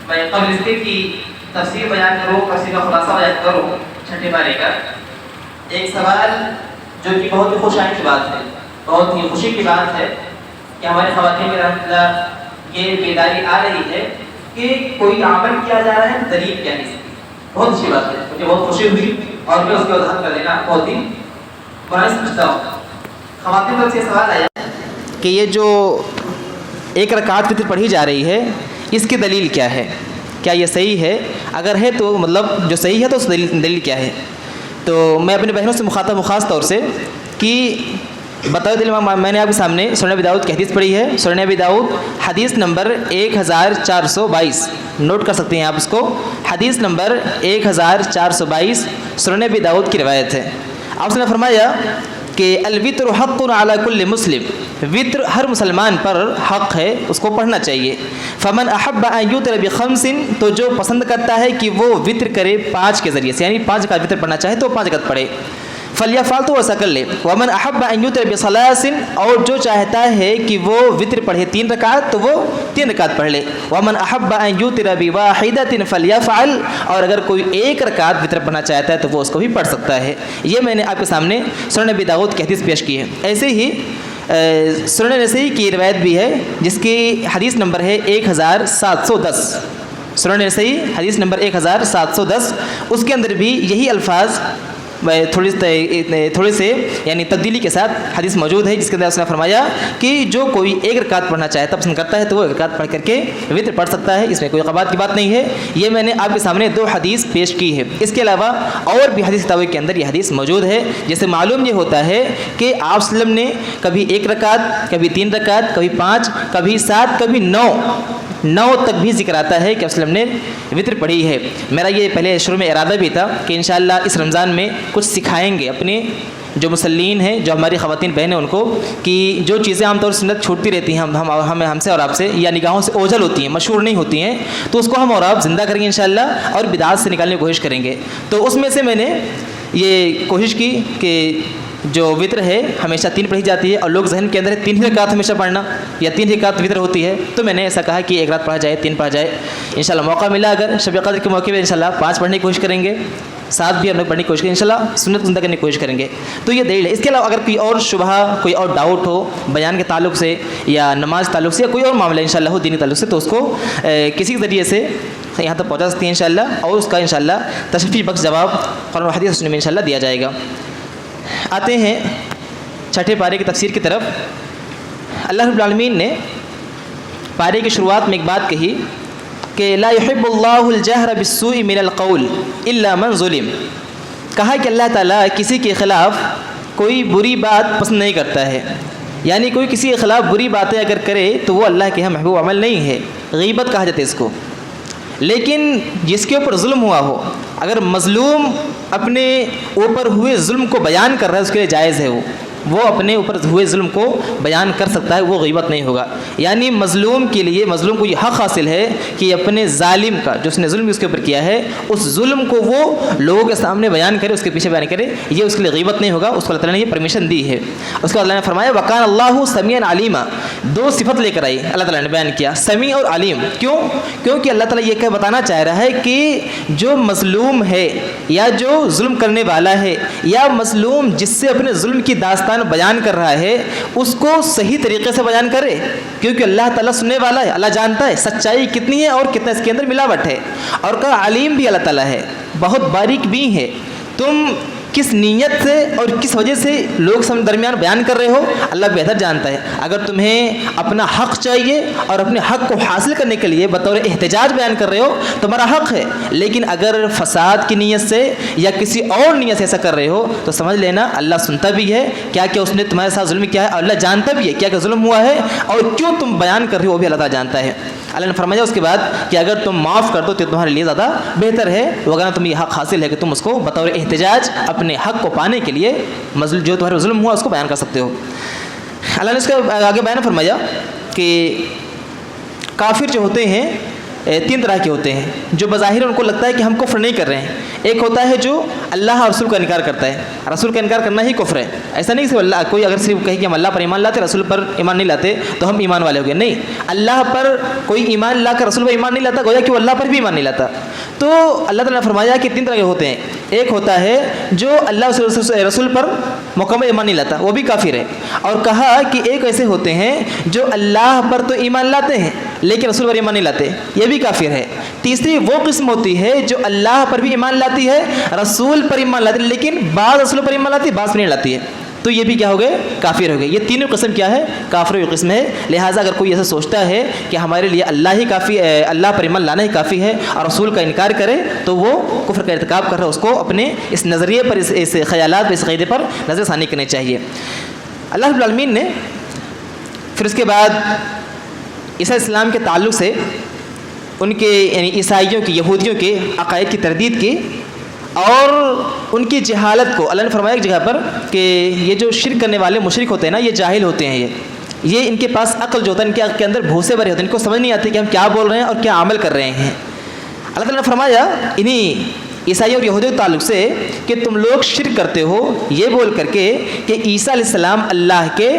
میں قبل اس کے کی تفسیر بیان کروں، تفسیر کا خلاصہ بیان کروں چھٹے پارے کا، ایک سوال جو کہ بہت ہی خوش آئند کی بات ہے، بہت ہی خوشی کی بات ہے کہ ہماری خواتین میں رحمۃ اللہ یہ بیداری آ رہی ہے کہ کوئی عمل کیا جا رہا ہے دلیل کیا ہے اس کی۔ بہت اچھی بات ہے، مجھے بہت خوشی ہوئی اور میں اس کی وضاحت کر دینا بہت ہی قرآن سمجھتا ہوں۔ خواتین پر سے سوال آیا کہ یہ جو ایک رکعت وتر پڑھی جا رہی ہے اس کی دلیل کیا ہے، کیا یہ صحیح ہے؟ اگر ہے تو مطلب جو صحیح ہے تو اس دلیل کیا ہے؟ تو میں اپنی بہنوں سے مخاطب ہوں خاص طور سے کہ بتاؤ دل میں نے آپ کے سامنے سنن ابی داؤد کی حدیث پڑھی ہے، سنن ابی داؤد حدیث نمبر 1422، نوٹ کر سکتے ہیں آپ اس کو، حدیث نمبر 1422 سنن ابی داؤد کی روایت ہے۔ آپ نے فرمایا کہ الوتر حق علی کل مسلم، وطر ہر مسلمان پر حق ہے، اس کو پڑھنا چاہیے۔ فمن احب ان یوتر بخمس، تو جو پسند کرتا ہے کہ وہ وطر کرے 5 کے ذریعے سے، یعنی 5 رکعت وطر پڑھنا چاہے تو 5 رکعت پڑھے، فلیفعل، تو ایسا کر لے۔ ومن احب ان یوتر بثلاث، اور جو چاہتا ہے کہ وہ وطر پڑھے 3 رکعت تو وہ 3 رکعت پڑھ لے۔ ومن احب ان یوتر بواحدۃ فلیفعل، اور اگر کوئی 1 رکعت وطر پڑھنا چاہتا ہے تو وہ اس کو بھی پڑھ سکتا ہے۔ یہ میں نے آپ کے سامنے سنن ابی داؤد کی حدیث پیش کی ہے۔ ایسے ہی سنن نسائی کی روایت بھی ہے جس کی حدیث نمبر ہے 1710، سنن نسائی حدیث نمبر 1710، اس کے اندر بھی یہی الفاظ تھوڑے سے یعنی تبدیلی کے ساتھ حدیث موجود ہے، جس کے اندر اس نے فرمایا کہ جو کوئی 1 رکعت پڑھنا چاہتا پسند کرتا ہے تو وہ 1 رکعت پڑھ کر کے وطر پڑھ سکتا ہے، اس میں کوئی قباحت کی بات نہیں ہے۔ یہ میں نے آپ کے سامنے 2 حدیث پیش کی ہے، اس کے علاوہ اور بھی حدیث کتابوں کے اندر یہ حدیث موجود ہے، جسے معلوم یہ ہوتا ہے کہ آپ صلی اللہ علیہ وسلم نے کبھی 1 رکعت، کبھی 3 رکعت، کبھی 5، کبھی 7، کبھی 9 تک بھی ذکر آتا ہے کہ وسلم نے وطر پڑھی ہے۔ میرا یہ پہلے شروع میں ارادہ بھی تھا کہ انشاءاللہ اس رمضان میں کچھ سکھائیں گے اپنے جو مسلین ہیں، جو ہماری خواتین بہنیں، ان کو کہ جو چیزیں عام طور سے سنت چھوٹتی رہتی ہیں ہم سے اور آپ سے، یا نگاہوں سے اوجھل ہوتی ہیں، مشہور نہیں ہوتی ہیں، تو اس کو ہم اور آپ زندہ کریں گے انشاءاللہ اور بدعات سے نکالنے کی کوشش کریں گے۔ تو اس میں سے میں نے یہ کوشش کی کہ جو وطر ہے ہمیشہ 3 پڑھی جاتی ہے اور لوگ ذہن کے اندر 3 ہی رکعت ہمیشہ پڑھنا یا 3 رکعت وطر ہوتی ہے، تو میں نے ایسا کہا کہ 1 رات پڑھا جائے، 3 پڑھا جائے۔ انشاءاللہ موقع ملا اگر شب قدر کے موقع پہ انشاءاللہ 5 پڑھنے کی کوشش کریں گے، 7 بھی ہم لوگ پڑھنے کی کوشش کریں گے، انشاءاللہ سنت زندہ کرنے کی کوشش کریں گے۔ تو یہ دلیل ہے۔ اس کے علاوہ اگر کوئی اور شبہہ، کوئی اور ڈاؤٹ ہو بیان کے تعلق سے یا نماز کے تعلق سے یا کوئی اور معاملہ انشاءاللہ ہو دینی تعلق سے، تو اس کو کسی ذریعے سے یہاں تک پہنچا سکتی ہیں انشاءاللہ، اور اس کا انشاءاللہ تشریفی بخش جواب قرآن و حدیث سننے میں انشاءاللہ دیا جائے گا۔ آتے ہیں چھٹے پارے کی تفسیر کی طرف۔ اللہ رب العالمین نے پارے کی شروعات میں ایک بات کہی کہ لا يحب اللہ الجہر بالسوء من القول الا من ظلم، کہا کہ اللہ تعالیٰ کسی کے خلاف کوئی بری بات پسند نہیں کرتا ہے، یعنی کوئی کسی کے خلاف بری باتیں اگر کرے تو وہ اللہ کے یہاں محبوب عمل نہیں ہے، غیبت کہا جاتا ہے اس کو۔ لیکن جس کے اوپر ظلم ہوا ہو، اگر مظلوم اپنے اوپر ہوئے ظلم کو بیان کر رہا ہے، اس کے لیے جائز ہے، وہ اپنے اوپر ہوئے ظلم کو بیان کر سکتا ہے، وہ غیبت نہیں ہوگا۔ یعنی مظلوم کے لیے، مظلوم کو یہ حق حاصل ہے کہ اپنے ظالم کا، جو اس نے ظلم اس کے اوپر کیا ہے، اس ظلم کو وہ لوگوں کے سامنے بیان کرے، اس کے پیچھے بیان کرے، یہ اس کے لیے غیبت نہیں ہوگا، اس کو اللہ تعالیٰ نے یہ پرمیشن دی ہے۔ اس کو اللہ نے فرمایا وَقَانَ اللَّهُ سَمِيعًا عَلِيمًا، 2 صفت لے کر آئی اللہ تعالیٰ نے بیان کیا، سمیع اور علیم۔ کیونکہ اللہ تعالیٰ یہ بتانا چاہ رہا ہے کہ جو مظلوم ہے یا جو ظلم کرنے والا ہے یا مظلوم جس سے اپنے ظلم کی داستان بیان کر رہا ہے، اس کو صحیح طریقے سے بیان کرے، کیونکہ اللہ تعالیٰ سننے والا ہے، اللہ جانتا ہے سچائی کتنی ہے اور کتنا اس کے اندر ملاوٹ ہے، اور کہا علیم بھی اللہ تعالیٰ ہے، بہت باریک بھی ہے۔ تم کس نیت سے اور کس وجہ سے لوگ سب درمیان بیان کر رہے ہو، اللہ بہتر جانتا ہے۔ اگر تمہیں اپنا حق چاہیے اور اپنے حق کو حاصل کرنے کے لیے بطور احتجاج بیان کر رہے ہو، تمہارا حق ہے، لیکن اگر فساد کی نیت سے یا کسی اور نیت سے ایسا کر رہے ہو تو سمجھ لینا اللہ سنتا بھی ہے کیا کہ اس نے تمہارے ساتھ ظلم کیا ہے، اور اللہ جانتا بھی ہے کیا کہ ظلم ہوا ہے، اور کیوں تم بیان کر رہے ہو وہ بھی اللہ تعالیٰ جانتا ہے۔ اللہ نے فرمایا اس کے بعد کہ اگر تم معاف کر دو تو تمہارے لیے زیادہ بہتر ہے، وگرنہ تمہیں یہ حق حاصل ہے کہ تم اس کو بطور احتجاج اپنے حق کو پانے کے لیے جو تمہارے ظلم ہوا اس کو بیان کر سکتے ہو۔ اللہ نے اس کا آگے بیان فرمایا کہ کافر جو ہوتے ہیں تین طرح کے ہوتے ہیں جو بظاہر ان کو لگتا ہے کہ ہم کفر نہیں کر رہے ہیں. ایک ہوتا ہے جو اللہ اور رسول کا انکار کرتا ہے. رسول کا انکار کرنا ہی کفر ہے. ایسا نہیں کہ اللہ کوئی اگر صرف کہے کہ ہم اللہ پر ایمان لاتے رسول پر ایمان نہیں لاتے تو ہم ایمان والے ہو گئے. نہیں, اللہ پر کوئی ایمان لا کر رسول پر ایمان نہیں لاتا گویا کہ وہ اللہ پر بھی ایمان نہیں لاتا. تو اللہ تعالیٰ نے فرمایا کہ تین طرح کے ہوتے ہیں. ایک ہوتا ہے جو اللہ رسول پر مکمل ایمان نہیں لاتا, وہ بھی کافر ہے. اور کہا کہ ایک ایسے ہوتے ہیں جو اللہ پر تو ایمان لاتے ہیں لیکن رسول پر ایمان نہیں لاتے, یہ بھی کافر ہے. تیسری وہ قسم ہوتی ہے جو اللہ پر بھی ایمان لاتی ہے, رسول پر ایمان لاتی ہے, لیکن بعض رسول پر ایمان لاتی ہے بعض پر نہیں لاتی ہے, تو یہ بھی کیا ہو گئے, کافر ہو گئے. یہ تینوں قسم کیا ہے, کافروں کی قسم ہے. لہٰذا اگر کوئی ایسا سوچتا ہے کہ ہمارے لیے اللہ ہی کافی, اللہ پر ایمان لانا ہی کافی ہے اور رسول کا انکار کرے تو وہ کفر کا ارتکاب کر رہا ہے. اس کو اپنے اس نظریے پر, اس خیالات پر, اس عقیدے پر نظر ثانی کرنی چاہیے. اللہ رب العالمین نے پھر اس کے بعد عیسیٰ اسلام کے تعلق سے ان کے یعنی عیسائیوں کی, یہودیوں کے عقائد کی تردید کی اور ان کی جہالت کو اللہ نے فرمایا ایک جگہ پر کہ یہ جو شرک کرنے والے مشرک ہوتے ہیں نا, یہ جاہل ہوتے ہیں. یہ ان کے پاس عقل جو ہوتا ہے ان کے اندر بھوسے بھرے ہوتے ہیں, ان کو سمجھ نہیں آتی کہ ہم کیا بول رہے ہیں اور کیا عمل کر رہے ہیں. اللہ تعالیٰ نے فرمایا انہی عیسائی اور یہودیوں کے تعلق سے کہ تم لوگ شرک کرتے ہو یہ بول کر کے کہ عیسیٰ علیہ السلام اللہ کے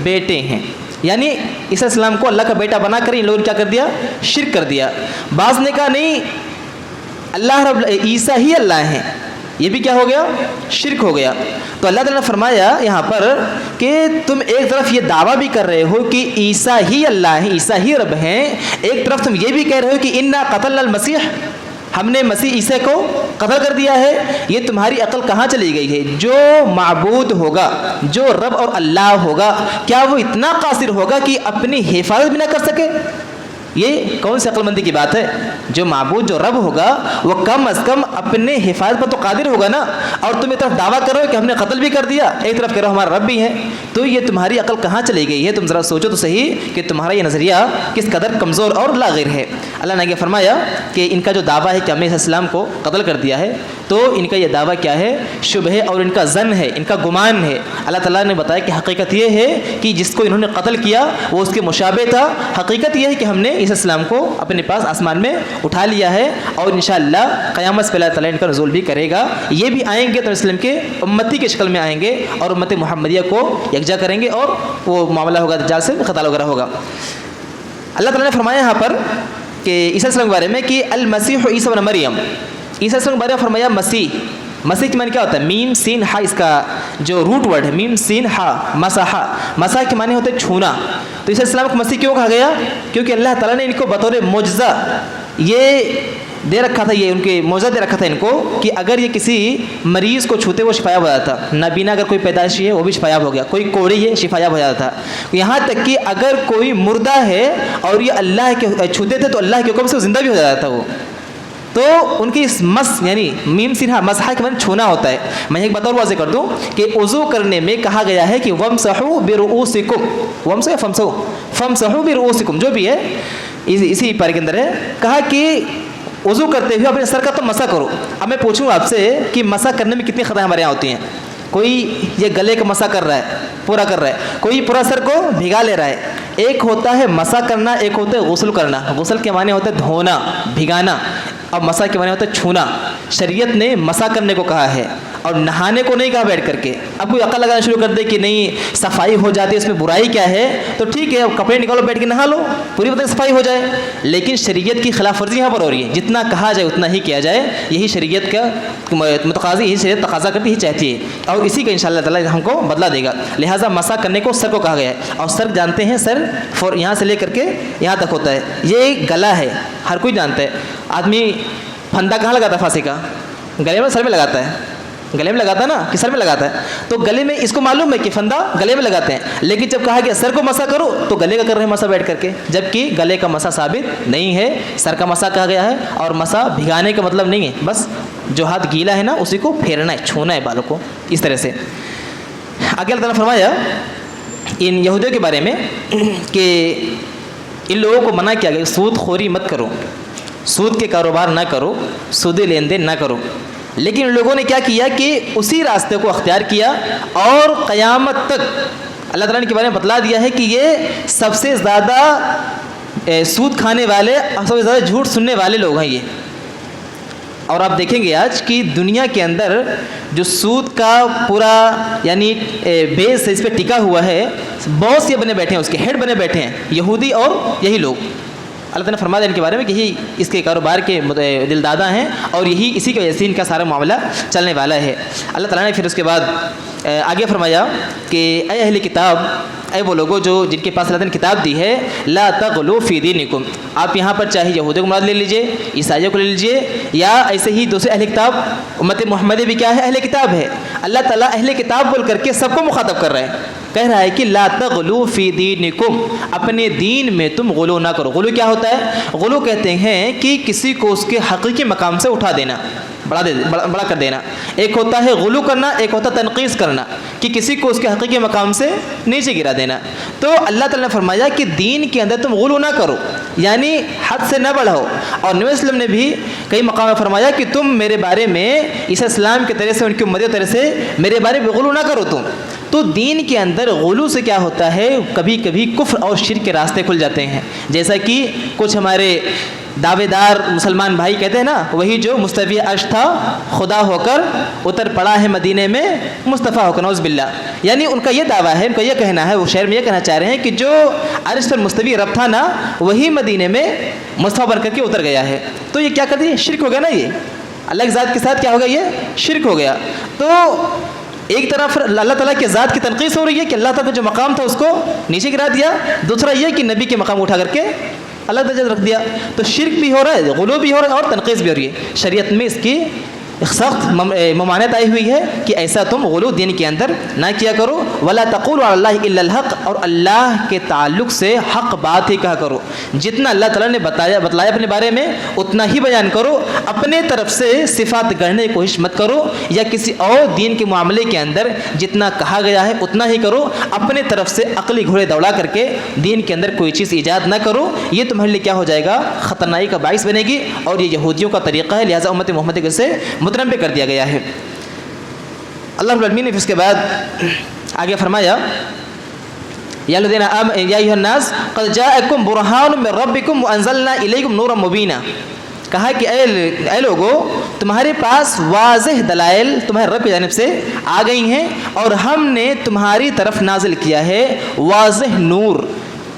بیٹے ہیں. یعنی عیسیٰ علیہ السلام کو اللہ کا بیٹا بنا کر ان لوگوں نے کیا کر دیا, شرک کر دیا. بعض نے کہا نہیں, اللہ رب عیسیٰ ہی اللہ ہیں, یہ بھی کیا ہو گیا, شرک ہو گیا. تو اللہ تعالیٰ نے فرمایا یہاں پر کہ تم ایک طرف یہ دعویٰ بھی کر رہے ہو کہ عیسیٰ ہی اللہ ہیں, عیسیٰ ہی رب ہیں, ایک طرف تم یہ بھی کہہ رہے ہو کہ انا قتلنا المسیح, ہم نے مسیح عیسیٰ کو قتل کر دیا ہے. یہ تمہاری عقل کہاں چلی گئی ہے؟ جو معبود ہوگا, جو رب اور اللہ ہوگا, کیا وہ اتنا قاصر ہوگا کہ اپنی حفاظت بھی نہ کر سکے؟ یہ کون سی عقل مندی کی بات ہے؟ جو معبود, جو رب ہوگا وہ کم از کم اپنے حفاظت پر تو قادر ہوگا نا. اور تم ایک طرف دعویٰ کرو کہ ہم نے قتل بھی کر دیا, ایک طرف کرو ہمارا رب بھی ہے. تو یہ تمہاری عقل کہاں چلی گئی ہے؟ تم ذرا سوچو تو صحیح کہ تمہارا یہ نظریہ کس قدر کمزور اور لاغر ہے. اللہ نے آگے فرمایا کہ ان کا جو دعویٰ ہے کہ ہم نے عیسیٰ السلام کو قتل کر دیا ہے, تو ان کا یہ دعویٰ کیا ہے؟ شبہ اور ان کا ظن ہے, ان کا گمان ہے. اللہ تعالیٰ نے بتایا کہ حقیقت یہ ہے کہ جس کو انہوں نے قتل کیا وہ اس کے مشابہ تھا. حقیقت یہ ہے کہ ہم نے عیسیٰ السلام کو اپنے پاس آسمان میں اٹھا لیا ہے اور انشاءاللہ قیامت پہ اللہ تعالیٰ ان کا نزول بھی کرے گا. یہ بھی آئیں گے تو اسلام کے امتی کی شکل میں آئیں گے اور امت محمدیہ کو یکجا کریں گے اور وہ معاملہ ہوگا دجال سے قتال وغیرہ ہوگا. اللہ تعالیٰ نے فرمایا یہاں پر کہ عیسیٰ السلام کے بارے میں کہ المسیح عیسیٰ ابن مریم, عیسیٰ السلام کے بارے میں فرمایا مسیح. مسیح کے معنی کیا ہوتا ہے؟ میم سین ہا, اس کا جو روٹ ورڈ ہے میم سین ہا, مسحا. مسح کے معنی ہوتے ہیں چھونا. تو عیسیٰ السلام کو مسیح کیوں کہا گیا؟ کیونکہ اللہ تعالیٰ نے ان کو بطور معجزہ یہ دے رکھا تھا, یہ ان کے معجزہ دے رکھا تھا ان کو کہ اگر یہ کسی مریض کو چھوتے وہ شفایاب ہو جاتا. نابینا اگر کوئی پیدائشی ہے وہ بھی شفایاب ہو گیا, کوئی کوڑی ہے شفایاب ہو جاتا تھا. یہاں تک کہ اگر کوئی مردہ ہے اور یہ اللہ کے چھوتے تھے تو اللہ کے حکم سے زندہ بھی ہو جاتا تھا وہ. تو ان کی اس مس یعنی میم سنہا مسحا کے معنی چھونا ہوتا ہے. میں ایک بات اور واضح کر دوں کہ وضو کرنے میں کہا گیا ہے کہ ومسحوا برؤوسکم, ومسحوا فمسحوا برؤوسکم, جو بھی ہے اسی پارے کے اندر ہے. کہا کہ وضو کرتے ہوئے اپنے سر کا تو مسح کرو. اب میں پوچھوں آپ سے کہ مسح کرنے میں کتنی خطائیں ہمارے یہاں ہوتی ہیں؟ کوئی یہ گلے کا مسح کر رہا ہے, پورا کر رہا ہے, کوئی پورا سر کو بھگا لے رہا ہے. ایک ہوتا ہے مسح کرنا, ایک ہوتا ہے غسل کرنا. غسل کے معنی ہوتا ہے دھونا, بھگانا, اور مسح کے معنی ہوتا ہے چھونا. شریعت نے مسح کرنے کو کہا ہے اور نہانے کو نہیں کہا بیٹھ کر کے. اب کوئی عقل لگانا شروع کر دے کہ نہیں صفائی ہو جاتی ہے, اس میں برائی کیا ہے, تو ٹھیک ہے اب کپڑے نکالو بیٹھ کے نہا لو, پوری وقت صفائی ہو جائے. لیکن شریعت کی خلاف ورزی یہاں پر ہو رہی ہے. جتنا کہا جائے اتنا ہی کیا جائے, یہی شریعت کا متقاضی, یہی شریعت تقاضا کرتی ہی چاہتی ہے, اور اسی کا انشاءاللہ تعالیٰ ہم کو بدلا دے گا. لہٰذا مسح کرنے کو سر کو کہا گیا ہے. اور سر جانتے ہیں سر یہاں سے لے کر کے یہاں تک ہوتا ہے. یہ گلا ہے, ہر کوئی جانتا ہے. آدمی پھندا کہاں لگاتا ہے پھانسی کا؟ گلے میں, سر میں لگاتا ہے. گلے میں لگاتا ہے نا کہ سر میں لگاتا ہے. تو گلے میں اس کو معلوم ہے کہ پھندا گلے میں لگاتے ہیں, لیکن جب کہا گیا سر کو مسح کرو تو گلے کا کر رہے ہیں مسح بیٹھ کر کے, جبکہ گلے کا مسح ثابت نہیں ہے, سر کا مسح کہا گیا ہے. اور مسح بھگانے کا مطلب نہیں ہے, بس جو ہاتھ گیلا ہے نا اسی کو پھیرنا ہے, چھونا ہے بالوں کو, اس طرح سے. آگے اللہ تعالیٰ نے فرمایا ان یہودیوں کے بارے میں کہ ان لوگوں کو منع کیا گیا سود خوری مت کرو, سود کے کاروبار نہ کرو, سودی لین دین نہ کرو. لیکن ان لوگوں نے کیا کیا کہ اسی راستے کو اختیار کیا اور قیامت تک اللہ تعالیٰ نے کے بارے میں بتلا دیا ہے کہ یہ سب سے زیادہ سود کھانے والے سب سے زیادہ جھوٹ سننے والے لوگ ہیں یہ. اور آپ دیکھیں گے آج کی دنیا کے اندر جو سود کا پورا یعنی بیس اس پہ ٹکا ہوا ہے, بہت سے بنے بیٹھے ہیں, اس کے ہیڈ بنے بیٹھے ہیں یہودی اور یہی لوگ. اللہ تعالیٰ نے فرما دیا ان کے بارے میں کہ یہی اس کے کاروبار کے دل دادا ہیں اور یہی اسی کی وجہ سے ان کا سارا معاملہ چلنے والا ہے. اللہ تعالیٰ نے پھر اس کے بعد آگے فرمایا کہ اے اہل کتاب, اے وہ لوگوں جو جن کے پاس اللہ تعالیٰ نے کتاب دی ہے, لا تغلو فی دینکم, آپ یہاں پر چاہے یہودیوں کو مراد لے لیجئے, عیسائیوں کو لے لیجئے, یا ایسے ہی دوسرے اہل کتاب. امت محمدی بھی کیا ہے؟ اہل کتاب ہے. اللہ تعالیٰ اہل کتاب بول کر کے سب کو مخاطب کر رہے ہیں, کہہ رہا ہے کہ لا تغلو فی دینکم, اپنے دین میں تم غلو نہ کرو. غلو کیا ہوتا ہے؟ غلو کہتے ہیں کہ کسی کو اس کے حقیقی مقام سے اٹھا دینا, بڑا کر دینا. ایک ہوتا ہے غلو کرنا, ایک ہوتا ہے تنقیص کرنا, کہ کسی کو اس کے حقیقی مقام سے نیچے گرا دینا. تو اللہ تعالیٰ نے فرمایا کہ دین کے اندر تم غلو نہ کرو, یعنی حد سے نہ بڑھاؤ. اور نبی وسلم نے بھی کئی مقام میں فرمایا کہ تم میرے بارے میں عیسیٰ السلام کی طرح سے, ان کی امت کی طرح سے میرے بارے میں غلو نہ کرو تم. تو دین کے اندر غلو سے کیا ہوتا ہے, کبھی کبھی کفر اور شرک کے راستے کھل جاتے ہیں. جیسا کہ کچھ ہمارے دعوے دار مسلمان بھائی کہتے ہیں نا, وہی جو مستوی عرش تھا خدا ہو کر اتر پڑا ہے مدینے میں مصطفیٰ ہو کر, نعوذ باللہ. یعنی ان کا یہ دعویٰ ہے, ان کا یہ کہنا ہے, وہ شعر میں یہ کہنا چاہ رہے ہیں کہ جو عرش پر مستوی رب تھا نا, وہی مدینے میں مصطفیٰ بن کر کے اتر گیا ہے. تو یہ کیا کرتی ہے؟ شرک ہو گیا نا. یہ اللہ کی ذات کے ساتھ کیا ہوگا؟ یہ شرک ہو گیا. تو ایک طرف اللہ تعالیٰ کی ذات کی تنقیص ہو رہی ہے کہ اللہ تعالیٰ کا جو مقام تھا اس کو نیچے گرا دیا, دوسرا یہ کہ نبی کے مقام اٹھا کر کے اللہ تعالیٰ رکھ دیا. تو شرک بھی ہو رہا ہے, غلو بھی ہو رہا ہے, اور تنقیص بھی ہو رہی ہے. شریعت میں اس کی سخت ممانعت آئی ہوئی ہے کہ ایسا تم غلو دین کے اندر نہ کیا کرو. ولا تقولوا علی اللہ الا الحق, اور اللہ کے تعلق سے حق بات ہی کہا کرو. جتنا اللہ تعالیٰ نے بتلایا اپنے بارے میں اتنا ہی بیان کرو. اپنے طرف سے صفات گڑھنے کی کوشش مت کرو, یا کسی اور دین کے معاملے کے اندر جتنا کہا گیا ہے اتنا ہی کرو. اپنے طرف سے عقلی گھوڑے دوڑا کر کے دین کے اندر کوئی چیز ایجاد نہ کرو. یہ تمہارے لیے کیا ہو جائے گا؟ خطرناکی کا باعث بنے گی. اور یہ یہودیوں کا طریقہ ہے, لہٰذا امت محمدی سے متنبع کر دیا گیا ہے. اللہ رب العالمین نے اس کے بعد آگے فرمایا, یا ایھا الناس قد جاءکم برہان من ربکم وانزلنا الیکم نورا مبینا. کہا کہ اے لوگو, تمہارے پاس واضح دلائل تمہارے رب کی جانب سے آ گئی ہیں, اور ہم نے تمہاری طرف نازل کیا ہے واضح نور.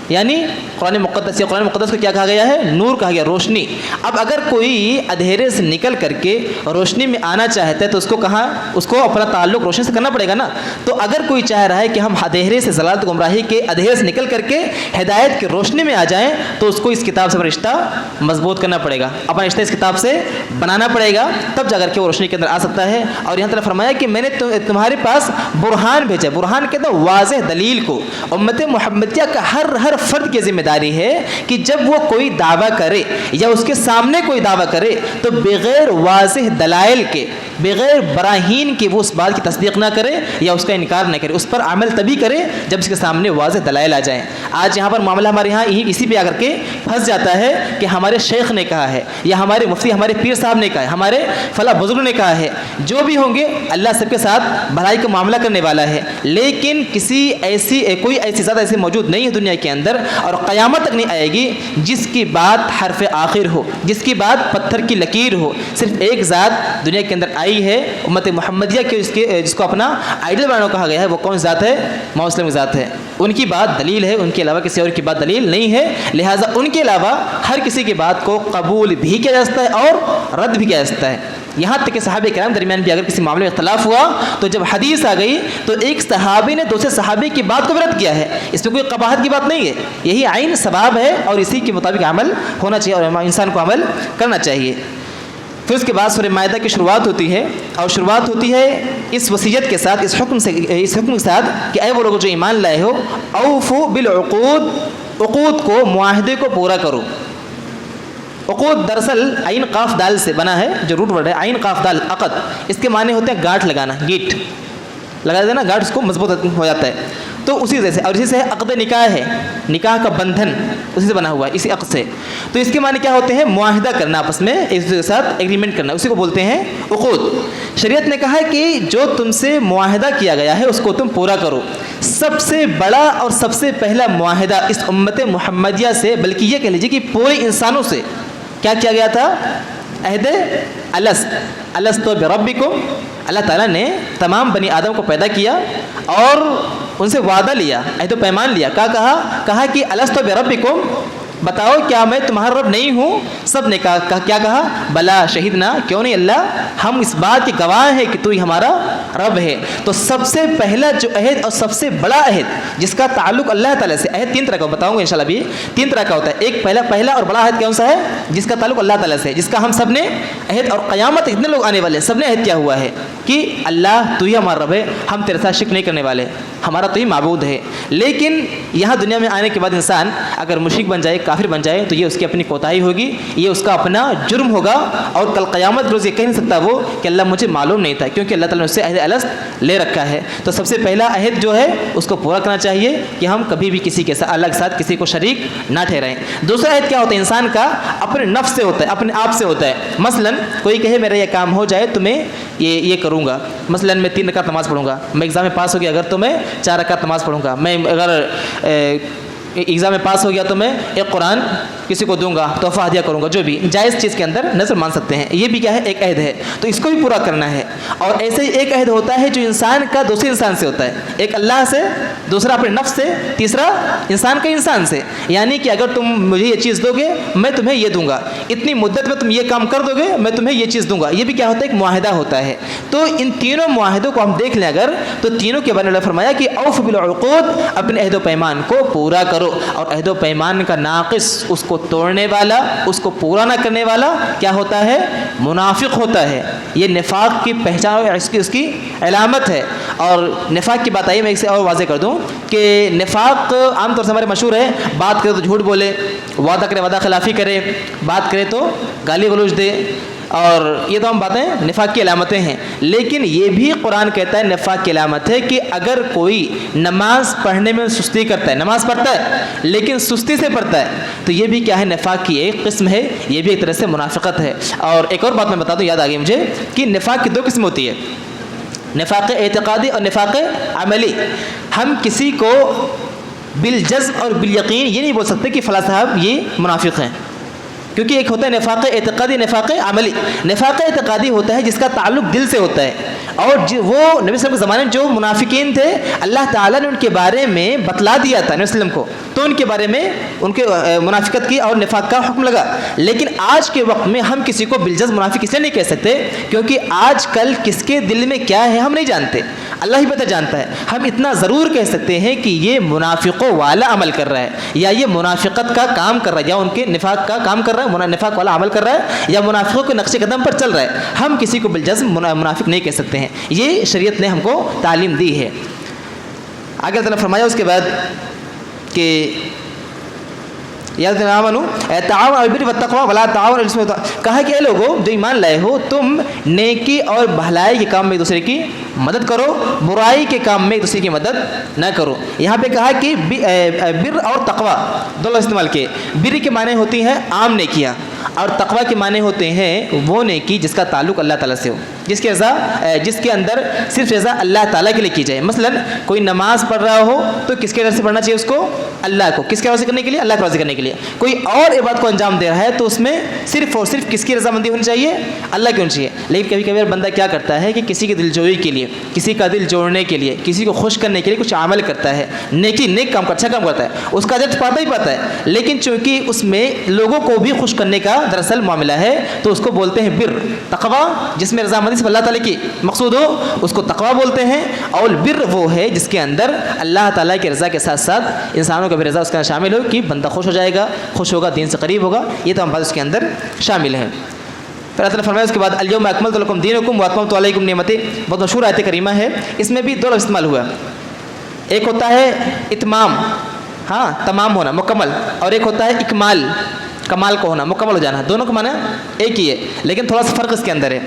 یعنی قرآن مقدس, یا قرآن مقدس کو کیا کہا گیا ہے؟ نور کہا گیا, روشنی. اب اگر کوئی اندھیرے سے نکل کر کے روشنی میں آنا چاہتا ہے تو اس کو کہاں, اس کو اپنا تعلق روشنی سے کرنا پڑے گا نا. تو اگر کوئی چاہ رہا ہے کہ ہم اندھیرے سے, ضلالت گمراہی کے اندھیرے سے نکل کر کے ہدایت کی روشنی میں آ جائیں, تو اس کو اس کتاب سے رشتہ مضبوط کرنا پڑے گا, اپنا رشتہ اس کتاب سے بنانا پڑے گا, تب جا کر کے وہ روشنی کے اندر آ سکتا ہے. اور یہاں طرف فرمایا کہ میں نے تمہارے پاس برہان بھیجا. برہان کہتے ہیں واضح دلیل کو. امت محمدیہ کا ہر فرد کی ذمہ داری ہے کہ جب وہ کوئی دعویٰ کرے یا اس کے سامنے کوئی دعویٰ کرے تو بغیر واضح دلائل کے, بغیر براہین کے وہ اس بات کی تصدیق نہ کرے یا اس کا انکار نہ کرے. اس پر عمل تبھی کرے جب اس کے سامنے واضح دلائل آ جائیں. آج یہاں پر معاملہ ہمارے یہاں اسی پہ آ کر کے پھنس جاتا ہے کہ ہمارے شیخ نے کہا ہے, یا ہمارے مفتی, ہمارے پیر صاحب نے کہا ہے, ہمارے فلاں بزرگ نے کہا ہے. جو بھی ہوں گے اللہ سب کے ساتھ بھلائی کا معاملہ کرنے والا ہے, لیکن کوئی ایسی ذات ایسی موجود نہیں ہے دنیا کے اندر, اور قیامت تک نہیں آئے گی جس کی بات حرف آخر ہو, جس کی بات پتھر کی لکیر ہو. صرف ایک ذات دنیا کے اندر آئی ہے امت محمدیہ کے, جس کو اپنا آئیڈل بنانا کہا گیا ہے. وہ کون ذات ہے؟ موسلم کی ذات ہے. ان کی بات دلیل ہے, ان کے علاوہ کسی اور کی بات دلیل نہیں ہے. لہٰذا ان کے علاوہ ہر کسی کی بات کو قبول بھی کیا جا سکتا ہے اور رد بھی کیا جا سکتا ہے. یہاں تک کہ صحابہ کرام درمیان بھی اگر کسی معاملے میں اختلاف ہوا تو جب حدیث آ گئی تو ایک صحابی نے دوسرے صحابی کی بات کو بھی رد کیا ہے. اس میں کوئی قباحت کی بات نہیں ہے, یہی عین ثواب ہے, اور اسی کے مطابق عمل ہونا چاہیے اور انسان کو عمل کرنا چاہیے. پھر اس کے بعد سورہ مائدہ کی شروعات ہوتی ہے, اور شروعات ہوتی ہے اس وصیت کے ساتھ, اس حکم کے ساتھ کہ اے وہ لوگ جو ایمان لائے ہو, اوفو بالعقود, عقود کو, معاہدے کو پورا کرو. عقود دراصل عین قاف دال سے بنا ہے, جو روٹ ورڈ ہے عین قاف دال, عقد. اس کے معنی ہوتے ہیں گاٹھ لگانا, گیٹ لگا دینا, گاٹھ اس کو مضبوط ہو جاتا ہے. تو اسی وجہ سے، اور اسی سے عقد نکاح ہے، نکاح کا بندھن اسی سے بنا ہوا ہے، اسی عقد سے. تو اس کے معنی کیا ہوتے ہیں؟ معاہدہ کرنا، آپس میں ایک دوسرے کے ساتھ ایگریمنٹ کرنا، اسی کو بولتے ہیں عقود. شریعت نے کہا ہے کہ جو تم سے معاہدہ کیا گیا ہے اس کو تم پورا کرو. سب سے بڑا اور سب سے پہلا معاہدہ اس امت محمدیہ سے، بلکہ یہ کہہ لیجیے کہ پورے انسانوں سے کیا کیا گیا تھا؟ عہد الست بربکم. اللہ تعالیٰ نے تمام بنی آدم کو پیدا کیا اور ان سے وعدہ لیا، عہد و پیمان لیا. کہا کہ الست بربکم، بتاؤ کیا میں تمہارا رب نہیں ہوں؟ سب نے کیا کہا؟ بلا شہیدنا، کیوں نہیں اللہ، ہم اس بات کے گواہ ہیں کہ تو ہی ہمارا رب ہے. تو سب سے پہلا جو عہد اور سب سے بڑا عہد جس کا تعلق اللہ تعالیٰ سے، عہد 3 طرح کا بتاؤں گا انشاءاللہ بھی، 3 طرح کا ہوتا ہے. ایک پہلا اور بڑا عہد کون سا ہے؟ جس کا تعلق اللہ تعالیٰ سے، جس کا ہم سب نے عہد، اور قیامت اتنے لوگ آنے والے سب نے عہد کیا ہوا ہے کہ اللہ تو ہی ہمارا رب ہے، ہم تیرے ساتھ شرک نہیں کرنے والے، ہمارا تو ہی معبود ہے. لیکن یہاں دنیا میں آنے کے بعد انسان اگر مشرک بن جائے، کافر بن جائے، تو یہ اس کی اپنی کوتاہی ہوگی، یہ اس کا اپنا جرم ہوگا، اور کل قیامت روز یہ کہہ نہیں سکتا وہ کہ اللہ مجھے معلوم نہیں تھا، کیونکہ اللہ تعالیٰ نے اس سے عہد الست لے رکھا ہے. تو سب سے پہلا عہد جو ہے اس کو پورا کرنا چاہیے کہ ہم کبھی بھی کسی کے ساتھ اللہ کے ساتھ کسی کو شریک نہ ٹھہرائیں. دوسرا عہد کیا ہوتا ہے؟ انسان کا اپنے نفس سے ہوتا ہے، اپنے آپ سے ہوتا ہے. مثلا کوئی کہے میرا یہ کام ہو جائے تو میں یہ کروں گا، مثلا میں 3 رکعت نماز پڑھوں گا، میں ایگزام میں پاس ہو گیا اگر تو میں 4 رکعت نماز پڑھوں گا، میں اگر ایگزام میں پاس ہو گیا تو میں ایک قرآن کسی کو دوں گا، تحفہ ہدیہ کروں گا، جو بھی جائز چیز کے اندر نظر مان سکتے ہیں. یہ بھی کیا ہے؟ ایک عہد ہے. تو اس کو بھی پورا کرنا ہے. اور ایسے ہی ایک عہد ہوتا ہے جو انسان کا دوسرے انسان سے ہوتا ہے، ایک اللہ سے، دوسرا اپنے نفس سے، تیسرا انسان کا انسان سے. یعنی کہ اگر تم مجھے یہ چیز دو گے میں تمہیں یہ دوں گا، اتنی مدت میں تم یہ کام کر دو گے میں تمہیں یہ چیز دوں گا. یہ بھی کیا ہوتا ہے؟ ایک معاہدہ ہوتا ہے. تو ان تینوں معاہدوں کو ہم دیکھ لیں اگر، تو تینوں کے بارے میں فرمایا کہ اوف بالعقود، اپنے عہد و پیمان کو پورا کرو. اور عہد و پیمان کا ناقص، اس کو توڑنے والا، اس کو پورا نہ کرنے والا کیا ہوتا ہے؟ منافق ہوتا ہے. یہ نفاق کی پہچان اور اس کی علامت ہے. اور نفاق کی بات آئی، میں اسے اور واضح کر دوں کہ نفاق عام طور سے ہمارے مشہور ہے، بات کرے تو جھوٹ بولے، وعدہ کرے وعدہ خلافی کرے، بات کرے تو گالی گلوچ دے، اور یہ تمام باتیں نفاق کی علامتیں ہیں. لیکن یہ بھی قرآن کہتا ہے نفاق کی علامت ہے کہ اگر کوئی نماز پڑھنے میں سستی کرتا ہے، نماز پڑھتا ہے لیکن سستی سے پڑھتا ہے، تو یہ بھی کیا ہے؟ نفاق کی ایک قسم ہے. یہ بھی ایک طرح سے منافقت ہے. اور ایک اور بات میں بتا دوں، یاد آ گئی مجھے، کہ نفاق کی 2 قسم ہوتی ہے، نفاق اعتقادی اور نفاق عملی. ہم کسی کو بالجزم اور بالیقین یہ نہیں بول سکتے کہ فلاں صاحب یہ منافق ہیں، کیونکہ ایک ہوتا ہے نفاق اعتقادی، نفاق عملی. نفاق اعتقادی ہوتا ہے جس کا تعلق دل سے ہوتا ہے، اور وہ نبی صلی اللہ علیہ وسلم کے زمانے میں جو منافقین تھے اللہ تعالیٰ نے ان کے بارے میں بتلا دیا تھا نبی صلی اللہ علیہ وسلم کو، تو ان کے بارے میں ان کے منافقت کی اور نفاق کا حکم لگا. لیکن آج کے وقت میں ہم کسی کو بالجز منافق اس لیے نہیں کہہ سکتے کیونکہ آج کل کس کے دل میں کیا ہے ہم نہیں جانتے، اللہ ہی بتا جانتا ہے. ہم اتنا ضرور کہہ سکتے ہیں کہ یہ منافقوں والا عمل کر رہا ہے، یا یہ منافقت کا کام کر رہا ہے، یا ان کے نفاق کا کام کر رہا ہے، نفاق والا عمل کر رہا ہے، یا منافقوں کے نقش قدم پر چل رہا ہے. ہم کسی کو بالجزم منافق نہیں کہہ سکتے ہیں. یہ شریعت نے ہم کو تعلیم دی ہے. آگے اللہ فرمایا اس کے بعد کہ یا تعاونوا علی البر والتقوی ولا تعاونوا علی الاثم والعدوان. کہا کہ اے لوگوں جو ایمان لائے ہو، تم نیکی اور بھلائی کے کام میں ایک دوسرے کی مدد کرو، برائی کے کام میں ایک دوسرے کی مدد نہ کرو. یہاں پہ کہا کہ بر اور تقوی دونوں استعمال کیے. بر کے معنی ہوتی ہیں عام نیکیاں، اور تقوی کے معنی ہوتے ہیں وہ نیکی جس کا تعلق اللہ تعالیٰ سے ہو، جس کے اندر صرف رضا اللہ تعالیٰ کے لیے کی جائے. مثلا کوئی نماز پڑھ رہا ہو تو کس کے وجہ سے پڑھنا چاہیے اس کو؟ اللہ کو. کس کے وجہ سے کرنے کے لیے؟ اللہ کے وجہ سے کرنے کے لیے. کوئی اور عبادت کو انجام دے رہا ہے تو اس میں صرف اور صرف کس کی رضامندی ہونی چاہیے؟ اللہ کی ہونی چاہیے. لیکن کبھی کبھی بندہ کیا کرتا ہے کہ کسی کی دل جوئی کے لیے، کسی کا دل جوڑنے کے لیے، کسی کو خوش کرنے کے لیے کچھ عمل کرتا ہے، نیک کام، اچھا کام کرتا ہے، اس کا اجر پاتا ہی پاتا ہے، لیکن چونکہ اس میں لوگوں کو بھی خوش کرنے کا دراصل معاملہ ہے تو اس کو بولتے ہیں بر. تقوی جس میں رضامندی صرف اللہ تعالیٰ کی مقصود ہو اس کو تقوی بولتے ہیں، اور بر وہ ہے جس کے اندر اللہ تعالیٰ کی رضا کے ساتھ ساتھ انسانوں کا بھی رضا اس کا شامل ہو کہ بندہ خوش ہو جائے گا، خوش ہوگا، دین سے قریب ہوگا. یہ تمام بات اس کے اندر شامل ہیں. پھر اللہ تعالیٰ فرمایا اس کے بعد الیوم اکملت لکم دینکم واتممت علیکم نعمتی. بہت مشہور آیت کریمہ ہے. اس میں بھی 2 لفظ استعمال ہوا. ایک ہوتا ہے اتمام، ہاں تمام ہونا، مکمل، اور ایک ہوتا ہے اکمال، کمال کو ہونا، مکمل ہو جانا. دونوں کا معنی ایک ہی ہے لیکن تھوڑا سا فرق اس کے اندر ہے.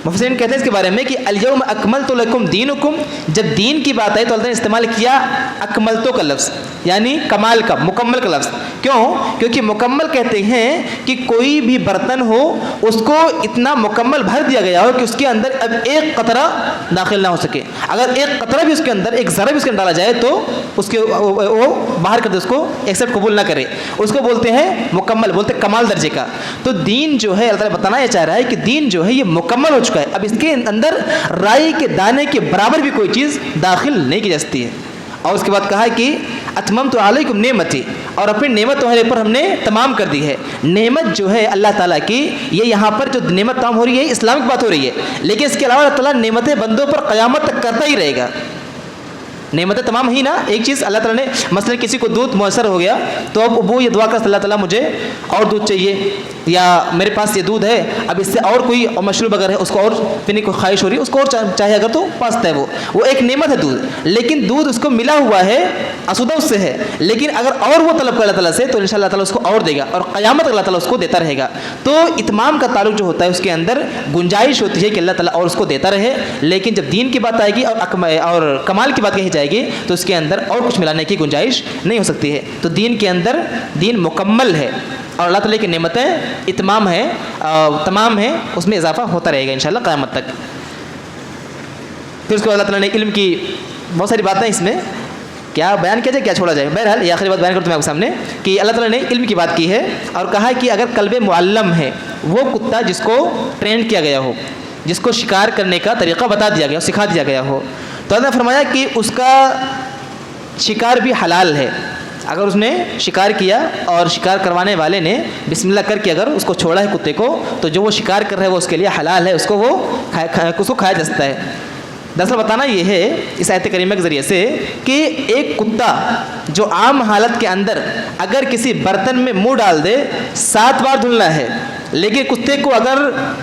مفسرین کہتے ہیں اس کے بارے میں کہ الیوم اکملت لکم دینکم، جب دین کی بات آئی تو اللہ نے استعمال کیا اکملتو کا لفظ، یعنی کمال کا، مکمل کا لفظ۔ کیوں؟ کیونکہ مکمل کہتے ہیں کہ کوئی بھی برتن ہو اس کو اتنا مکمل بھر دیا گیا ہو کہ اس کے اندر اب ایک قطرہ داخل نہ ہو سکے۔ اگر ایک قطرہ بھی اس کے اندر، ایک ذرہ بھی اس کے اندر ڈالا جائے تو اس کے وہ باہر کر دے، اس کو ایکسیپٹ قبول نہ کرے، اس کو بولتے ہیں مکمل، بولتے ہیں کمال درجے کا۔ تو دین جو ہے اللہ تعالیٰ بتانا یہ چاہ رہا ہے کہ دین جو ہے یہ مکمل ہو چکا ہے، اب اس کے اندر رائی کے دانے کے برابر بھی کوئی چیز داخل نہیں کی جا سکتی ہے۔ اور اس کے بعد کہا کہ اتممت علیکم نعمتی، اور اپنی نعمت تمہارے پر ہم نے تمام کر دی ہے۔ نعمت جو ہے اللہ تعالیٰ کی، یہ یہاں پر جو نعمت تمام ہو رہی ہے اسلام کی بات ہو رہی ہے، لیکن اس کے علاوہ اللہ تعالیٰ نعمتیں بندوں پر قیامت تک کرتا ہی رہے گا۔ نعمتیں تمام ہی نا، ایک چیز اللہ تعالیٰ نے مثلا کسی کو دودھ میسر ہو گیا تو اب وہ یہ دعا کر اللہ تعالیٰ مجھے اور دودھ چاہیے، یا میرے پاس یہ دودھ ہے اب اس سے اور کوئی مشروب اگر ہے اس کو اور پینے کی خواہش ہو رہی ہے، اس کو اور چاہے اگر تو پاستا ہے، وہ ایک نعمت ہے دودھ، لیکن دودھ اس کو ملا ہوا ہے، آسودہ اس سے ہے، لیکن اگر اور وہ طلب کر اللہ تعالیٰ سے تو انشاءاللہ اللہ تعالیٰ اس کو اور دے گا، اور قیامت اللہ تعالیٰ اس کو دیتا رہے گا۔ تو اتمام کا تعلق جو ہوتا ہے اس کے اندر گنجائش ہوتی ہے کہ اللہ تعالیٰ اور اس کو دیتا رہے، لیکن جب دین کی بات آئے گی اور کمال کی بات کہی جائے گی تو اس کے اندر اور کچھ ملانے کی گنجائش نہیں ہو سکتی ہے۔ تو دین کے اندر دین مکمل ہے اور اللہ تعالیٰ کی نعمتیں اتمام ہیں، تمام ہیں، اس میں اضافہ ہوتا رہے گا انشاءاللہ قیامت تک۔ پھر اس کے بعد اللہ تعالیٰ نے علم کی بہت ساری باتیں، اس میں کیا بیان کیا جائے کیا چھوڑا جائے، بہرحال یہ آخری بات بیان کرتا ہوں میں آپ کے سامنے کہ اللہ تعالیٰ نے علم کی بات کی ہے اور کہا کہ اگر کلب معلم ہے، وہ کتا جس کو ٹرین کیا گیا ہو، جس کو شکار کرنے کا طریقہ بتا دیا گیا، سکھا دیا گیا ہو، تو اللہ نے فرمایا کہ اس کا شکار بھی حلال ہے۔ اگر اس نے شکار کیا اور شکار کروانے والے نے بسم اللہ کر کے اگر اس کو چھوڑا ہے کتے کو، تو جو وہ شکار کر رہا ہے وہ اس کے لیے حلال ہے، اس کو وہ کھایا جا سکتا ہے۔ دراصل بتانا یہ ہے اس آیت کریمہ کے ذریعے سے کہ ایک کتا جو عام حالت کے اندر اگر کسی برتن میں منہ ڈال دے 7 بار دھلنا ہے، لیکن کتے کو اگر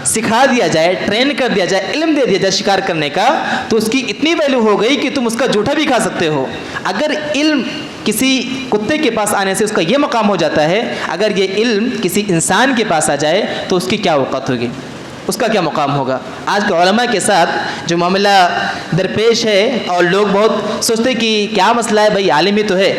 سکھا دیا جائے، ٹرین کر دیا جائے، علم دے دیا جائے شکار کرنے کا، تو اس کی اتنی ویلیو ہو گئی کہ تم اس کا جوٹا بھی کھا سکتے ہو۔ اگر علم کسی کتے کے پاس آنے سے اس کا یہ مقام ہو جاتا ہے، اگر یہ علم کسی انسان کے پاس آ جائے تو اس کی کیا اوقات ہوگی، اس کا کیا مقام ہوگا۔ آج کے علماء کے ساتھ جو معاملہ درپیش ہے اور لوگ بہت سوچتے کہ کیا مسئلہ ہے، بھائی عالم ہی تو ہے،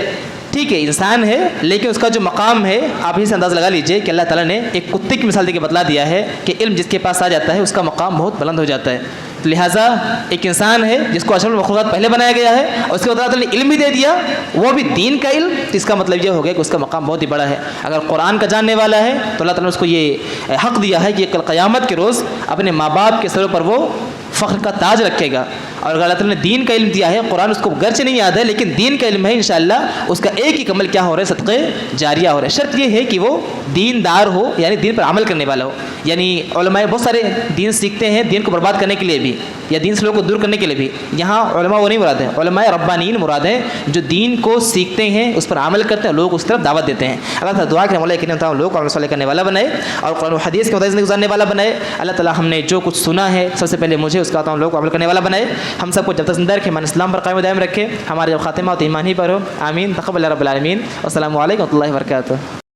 ٹھیک ہے انسان ہے، لیکن اس کا جو مقام ہے آپ ہی سے انداز لگا لیجئے کہ اللہ تعالیٰ نے ایک کتے کی مثال دے کے بتلا دیا ہے کہ علم جس کے پاس آ جاتا ہے اس کا مقام بہت بلند ہو جاتا ہے۔ لہٰذا ایک انسان ہے جس کو اشرف المخلوقات پہلے بنایا گیا ہے اور اس کے بعد اللہ تعالیٰ نے علم بھی دے دیا، وہ بھی دین کا علم، تو اس کا مطلب یہ ہو گیا کہ اس کا مقام بہت ہی بڑا ہے۔ اگر قرآن کا جاننے والا ہے تو اللہ تعالیٰ نے اس کو یہ حق دیا ہے کہ کل قیامت کے روز اپنے ماں باپ کے سروں پر وہ فخر کا تاج رکھے گا۔ اور اگر اللہ تعالیٰ نے دین کا علم دیا ہے، قرآن اس کو گرچہ نہیں یاد ہے لیکن دین کا علم ہے، انشاءاللہ اس کا ایک ہی عمل کیا ہو رہا ہے، صدقے جاریہ ہو رہا ہے۔ شرط یہ ہے کہ وہ دیندار ہو، یعنی دین پر عمل کرنے والا ہو۔ یعنی علماء بہت سارے دین سیکھتے ہیں دین کو برباد کرنے کے لیے بھی، یا دین سے لوگوں کو دور کرنے کے لیے بھی، یہاں علماء وہ نہیں مراد ہیں، علماء ربانیین مراد ہیں جو دین کو سیکھتے ہیں، اس پر عمل کرتے ہیں، لوگ اس طرف دعوت دیتے ہیں۔ اللہ تعالیٰ دعا کرنے والے کہ لوگ قرآن صلی کرنے والا بنائے اور قرآن و حدیث کے مطابق زندگی گزارنے والا بنائے۔ اللہ تعالیٰ ہم نے جو کچھ سنا ہے سب سے پہلے مجھے اس کا لوگ کو عمل کرنے والا بنائے، ہم سب کو جب تک زندہ رکھے، ایمان اسلام پر قائم و دائم رکھے، ہمارے جب خاتمہ ہو تو ایمان ہی پر ہو، آمین، تقبل رب العالمین، والسلام علیکم و رحمۃ اللہ وبرکاتہ۔